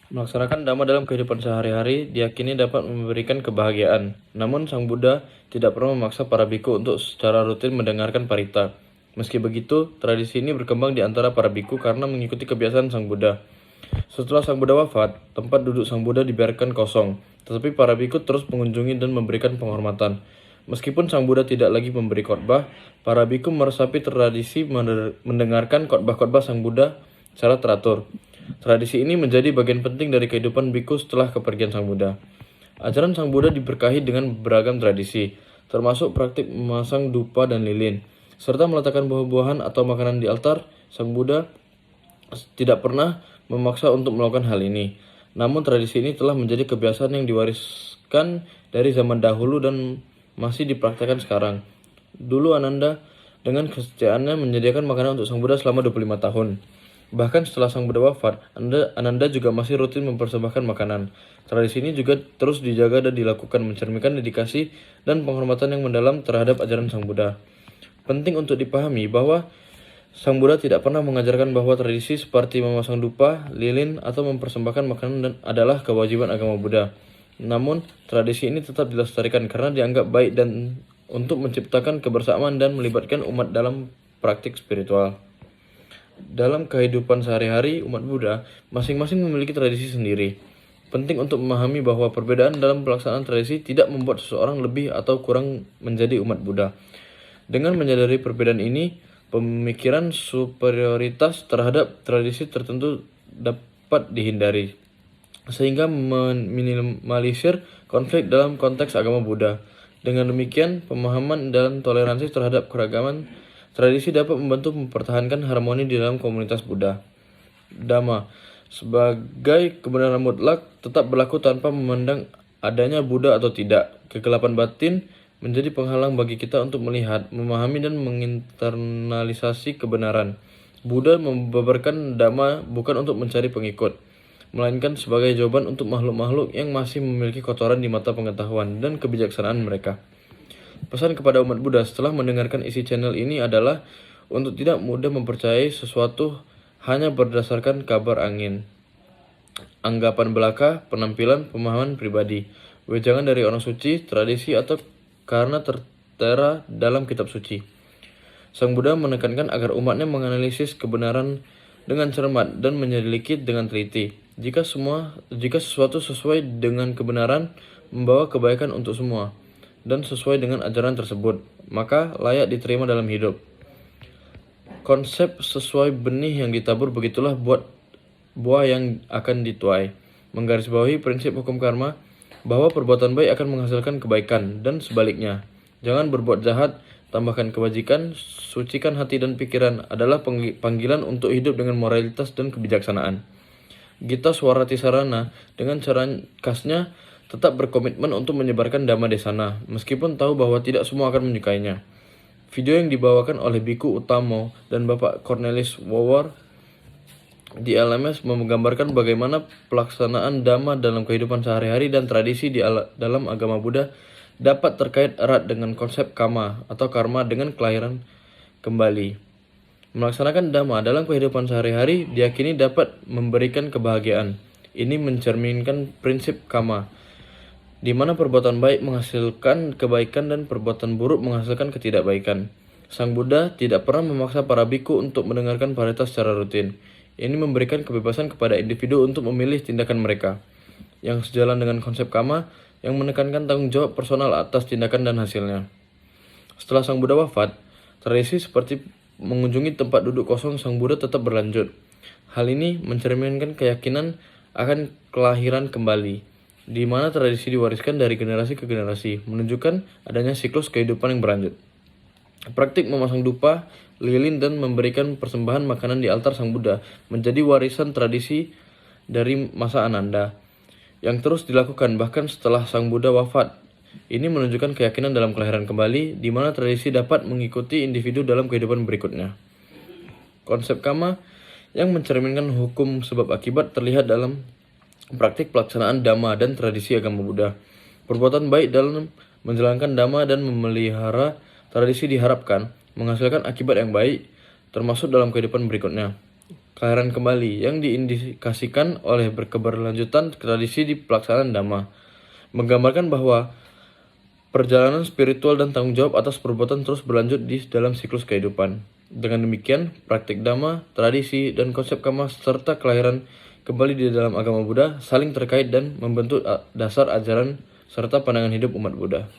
Melaksanakan dhamma dalam kehidupan sehari-hari diyakini dapat memberikan kebahagiaan. Namun Sang Buddha tidak pernah memaksa para biku untuk secara rutin mendengarkan parita. Meski begitu, tradisi ini berkembang di antara para biku karena mengikuti kebiasaan Sang Buddha. Setelah Sang Buddha wafat, tempat duduk Sang Buddha dibiarkan kosong, tetapi para biku terus mengunjungi dan memberikan penghormatan. Meskipun Sang Buddha tidak lagi memberi khotbah, para biku meresapi tradisi mendengarkan khotbah-khotbah Sang Buddha secara teratur. Tradisi ini menjadi bagian penting dari kehidupan biku setelah kepergian Sang Buddha. Ajaran Sang Buddha diberkahi dengan beragam tradisi, termasuk praktik memasang dupa dan lilin, serta meletakkan buah-buahan atau makanan di altar. Sang Buddha tidak pernah memaksa untuk melakukan hal ini. Namun tradisi ini telah menjadi kebiasaan yang diwariskan dari zaman dahulu dan masih dipraktikkan sekarang. Dulu Ananda dengan kesetiaannya menyediakan makanan untuk Sang Buddha selama 25 tahun. Bahkan setelah Sang Buddha wafat, Ananda juga masih rutin mempersembahkan makanan. Tradisi ini juga terus dijaga dan dilakukan, mencerminkan dedikasi dan penghormatan yang mendalam terhadap ajaran Sang Buddha. Penting untuk dipahami bahwa Sang Buddha tidak pernah mengajarkan bahwa tradisi seperti memasang dupa, lilin, atau mempersembahkan makanan adalah kewajiban agama Buddha. Namun, tradisi ini tetap dilestarikan karena dianggap baik dan untuk menciptakan kebersamaan dan melibatkan umat dalam praktik spiritual. Dalam kehidupan sehari-hari umat Buddha, masing-masing memiliki tradisi sendiri. Penting untuk memahami bahwa perbedaan dalam pelaksanaan tradisi tidak membuat seseorang lebih atau kurang menjadi umat Buddha. Dengan menyadari perbedaan ini, pemikiran superioritas terhadap tradisi tertentu dapat dihindari, sehingga meminimalisir konflik dalam konteks agama Buddha. Dengan demikian, pemahaman dan toleransi terhadap keragaman tradisi dapat membantu mempertahankan harmoni di dalam komunitas Buddha. Dhamma sebagai kebenaran mutlak tetap berlaku tanpa memandang adanya Buddha atau tidak. Kegelapan batin menjadi penghalang bagi kita untuk melihat, memahami, dan menginternalisasi kebenaran. Buddha membabarkan Dhamma bukan untuk mencari pengikut, melainkan sebagai jawaban untuk makhluk-makhluk yang masih memiliki kotoran di mata pengetahuan dan kebijaksanaan mereka. Pesan kepada umat Buddha setelah mendengarkan isi channel ini adalah untuk tidak mudah mempercayai sesuatu hanya berdasarkan kabar angin, anggapan belaka, penampilan, pemahaman pribadi, wejangan dari orang suci, tradisi, atau karena tertera dalam kitab suci. Sang Buddha menekankan agar umatnya menganalisis kebenaran dengan cermat dan menyelidiki dengan teliti. Jika sesuatu sesuai dengan kebenaran, membawa kebaikan untuk semua, dan sesuai dengan ajaran tersebut, maka layak diterima dalam hidup. Konsep sesuai benih yang ditabur, begitulah buah yang akan dituai. Menggarisbawahi prinsip hukum karma, bahwa perbuatan baik akan menghasilkan kebaikan, dan sebaliknya. Jangan berbuat jahat, tambahkan kebajikan, sucikan hati dan pikiran adalah panggilan untuk hidup dengan moralitas dan kebijaksanaan. Gita Swarati Sarana dengan cara khasnya tetap berkomitmen untuk menyebarkan Dhamma Desana, meskipun tahu bahwa tidak semua akan menyukainya. Video yang dibawakan oleh Biku Utamo dan Bapak Cornelis Wawar di LMS menggambarkan bagaimana pelaksanaan Dhamma dalam kehidupan sehari-hari dan tradisi dalam agama Buddha dapat terkait erat dengan konsep kama atau karma dengan kelahiran kembali. Melaksanakan Dhamma dalam kehidupan sehari-hari diyakini dapat memberikan kebahagiaan. Ini mencerminkan prinsip kama, di mana perbuatan baik menghasilkan kebaikan dan perbuatan buruk menghasilkan ketidakbaikan. Sang Buddha tidak pernah memaksa para biku untuk mendengarkan parita secara rutin. Ini memberikan kebebasan kepada individu untuk memilih tindakan mereka, yang sejalan dengan konsep kama yang menekankan tanggung jawab personal atas tindakan dan hasilnya. Setelah Sang Buddha wafat, tradisi seperti mengunjungi tempat duduk kosong Sang Buddha tetap berlanjut. Hal ini mencerminkan keyakinan akan kelahiran kembali, di mana tradisi diwariskan dari generasi ke generasi, menunjukkan adanya siklus kehidupan yang berlanjut. Praktik memasang dupa, lilin, dan memberikan persembahan makanan di altar Sang Buddha menjadi warisan tradisi dari masa Ananda, yang terus dilakukan bahkan setelah Sang Buddha wafat. Ini menunjukkan keyakinan dalam kelahiran kembali, di mana tradisi dapat mengikuti individu dalam kehidupan berikutnya. Konsep kama yang mencerminkan hukum sebab akibat terlihat dalam praktik pelaksanaan Dhamma dan tradisi agama Buddha. Perbuatan baik dalam menjalankan Dhamma dan memelihara tradisi diharapkan menghasilkan akibat yang baik, termasuk dalam kehidupan berikutnya. kelahiran kembali yang diindikasikan oleh berkeberlanjutan tradisi di pelaksanaan Dhamma, menggambarkan bahwa perjalanan spiritual dan tanggung jawab atas perbuatan terus berlanjut di dalam siklus kehidupan. Dengan demikian, praktik Dhamma, tradisi, dan konsep karma serta kelahiran kembali di dalam agama Buddha saling terkait dan membentuk dasar ajaran serta pandangan hidup umat Buddha.